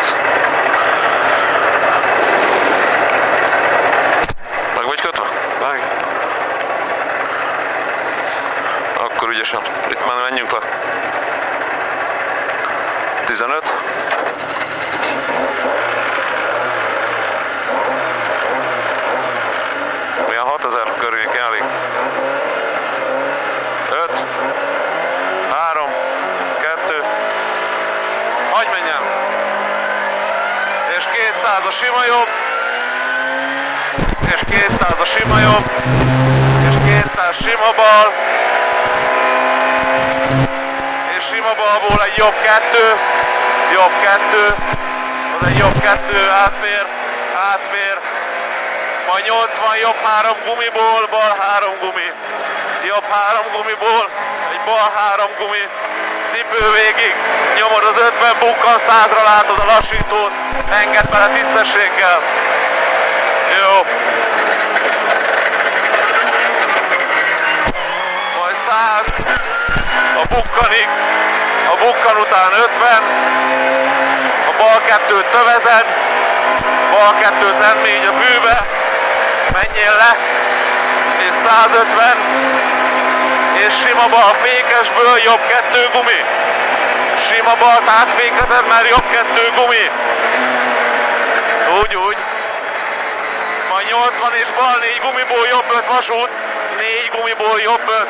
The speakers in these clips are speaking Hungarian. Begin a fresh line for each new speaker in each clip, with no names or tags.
30. Meg vagy kötve? Vágj. Akkor ügyesen. Itt már menjünk le. 15. Milyen 6000 körüléken elég. 5. 3. 2. Hagyj menjen. És 200 a sima jobb. És 200 a sima jobb. És 200 sima bal. És sima balból egy jobb 2. Jobb 2. Az egy jobb 2. Átfér. Átfér. Majd 80 jobb 3 gumiból. Bal 3 gumi. Jobb 3 gumiból. Egy bal 3 gumi. Cipő végig. Nyomod az 50, bukkan 100-ra, látod a lassítót. Engedd bele tisztességgel. Jó. Majd 100. A bukkanig. A bukkan után 50. A bal 2-t tövezed. Bal 2-t lenni így a fűbe. Menjél le. És 150. És sima bal fékesből jobb 2 gumi. Sima balt átfékezed, mert jobb 2 gumi. Úgy. Majd 80 és bal 4 gumiból jobb 5 vasút. 4 gumiból jobb 5.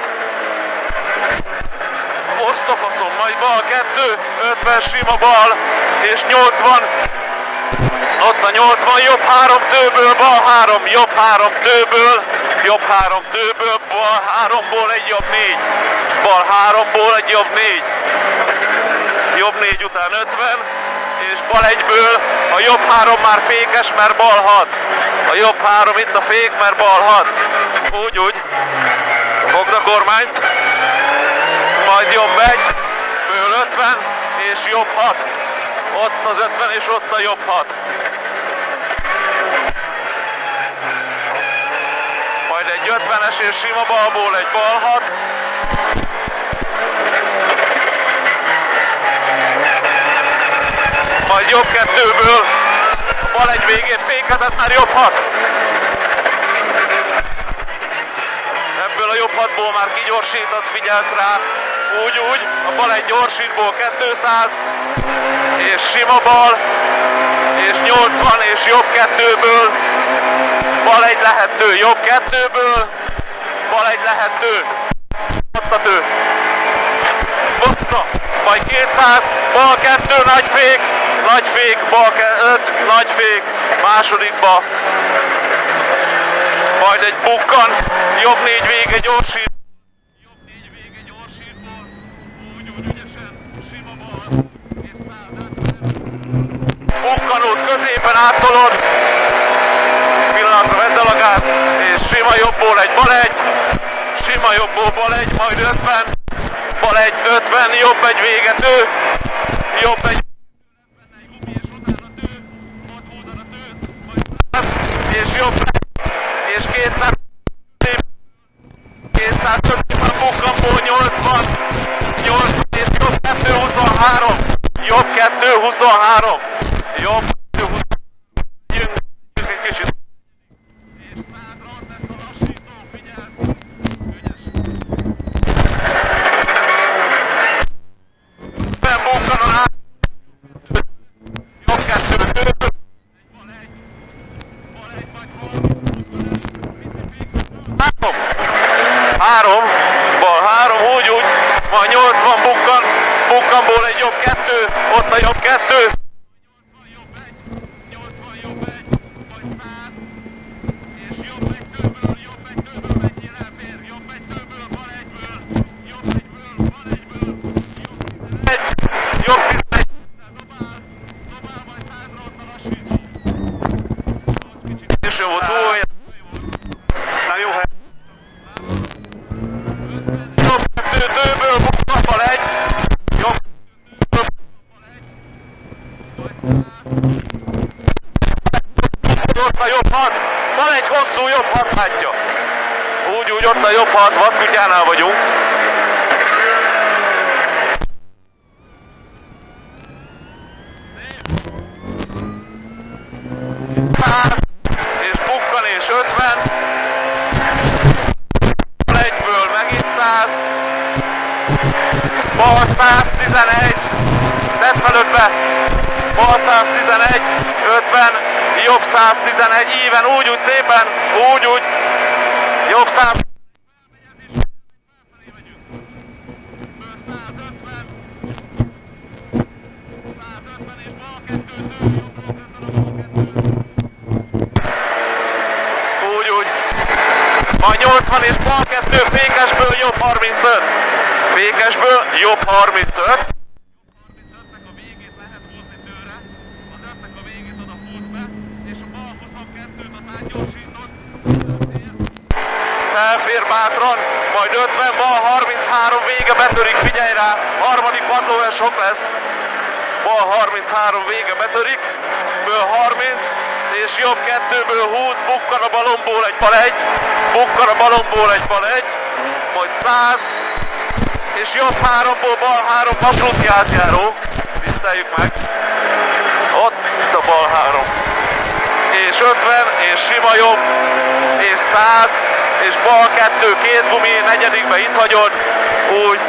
Osztofaszom, majd bal 2, 50 sima bal, és 80. Ott a 80, jobb 3 tőből, bal 3, jobb 3 tőből, jobb 3 tőből, bal 3-ból egy jobb 4. Bal 3-ból egy jobb 4. Jobb 4 után 50, és bal 1-ből a jobb 3 már fékes, mert bal 6. A jobb 3 itt a fék, mert bal 6. Úgy. Fogd a kormányt. Majd jobb 1, ből 50, és jobb 6. Ott az 50, és ott a jobb 6. Majd egy 50-es és sima balból egy bal 6. Majd jobb 2-ből a bal 1 végét fékezett, már jobb 6. Ebből a jobb 6-ból már kigyorsítasz, figyelsz rá. Úgy, a bal 1 gyorsítból 200, és sima bal, és 80, és jobb 2-ből, bal 1 lehető, jobb 2-ből, bal 1 lehető, ott a tő. Oszta, majd 200, bal 2, nagy fék, bal 5, nagy fék, másodikba. Majd egy bukkan, jobb 4 vége gyorsít. Jobb 4 vége gyorsítból, úgy ügyesen, sima bal, és 150. Bukkanót középen áttolod. Pillanatra vedd el a gázt, és sima jobbból egy bal 1. Sima jobbból bal 1, majd 50. Bal 1, 50, jobb 1 végető. Jobb 1. És jobb, és 200, 200 középen a bukkanból 80, 80, és jobb 2, 23, jobb 2, 23, jobb 2, 23, jönk egy kicsit. És 100-ra ott lesz a lassító, figyelsz, ügyes. Ben bukkanon át, jobb 2, 2, 3, bal 3, úgy, majd 80 bukkanból egy jobb 2, ott a jobb 2. 80 jobb 1, majd 100, és jobb 1-től, mennyire elfér, jobb 1-től, bal 1-ből, jobb 1-ből, bal 1-ből, jobb 11, dobál, majd 100-ra ott a lassító. És jó volt, nem jó hely. Jobb 2-től, bukkan bal 1, jobb 2-től, ott a jobb 6, bal 1 hosszú, jobb 6 látja. Úgy, ott a jobb 6, vadkutyánál vagyunk. Szép. 150. Egyből megint 100. Bal 111. Tedd fel 5-be. Bal 111. 50. Jobb 111. Íven, úgy szépen. Úgy. Jobb 100. Úgy. Majd 80 és bal 2, fékesből jobb 35. Fékesből jobb 35. A végét lehet húzni tőle. Az 5-nek a végét oda húz be, és a bal 22-t a átgyorsított. Felfér bátran, majd 50, bal 33, vége betörik, figyelj rá. Harmadik padlóvel sok lesz. Bal 33, vége betörik. Ből 30. És jobb 2-ből 20, bukkan a balomból egy bal 1, bukkan a balomból egy bal 1, majd 100, és jobb 3-ból bal 3, vasúti átjáró, tiszteljük meg, ott a bal 3, és 50, és sima jobb, és 100, és bal 2, két gumi, negyedikbe itt hagyod, úgy,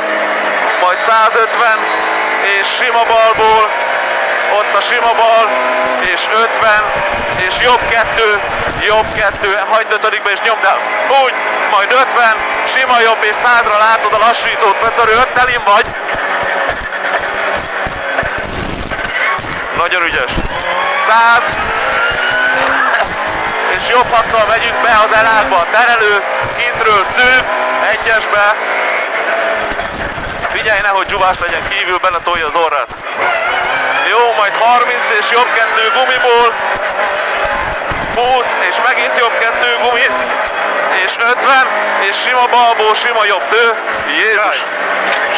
majd 150, és sima balból, ott a sima bal, és 50, és jobb 2, hagyd 5-be és nyomd el, úgy, majd 50, sima jobb és 100-ra látod a lassítót, pöcörő, 5 telin vagy. Nagyon ügyes. 100, és jobb 6-tal megyünk be az elágba, a terelő, kintről szűk, 1-esbe. Figyelj, nehogy dzsuvás legyen kívül, benne tolja az orrát. Jó, majd 30 és jobb 2 gumiból, 20 és megint jobb 2 gumi, és 50, és sima balból, sima jobb tő, Jézus!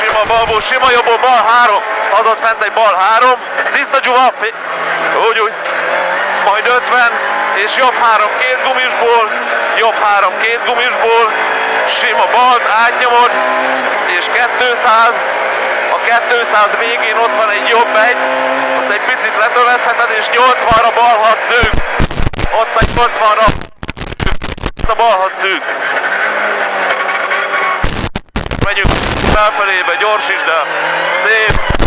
Sima balból, sima jobbból, bal 3, hazad fent egy bal 3, tiszta dzsuva, úgy, majd 50, és jobb 3 két gumisból, jobb 3 két gumisból, sima balt, átnyomod, és 200, a 200 végén ott van egy jobb 1, azt egy picit letövezheted, és 80-ra bal 6 szűk. Ott egy 80-ra a bal 6 szűk. Megyünk felfelébe, gyorsítsd el. Szép.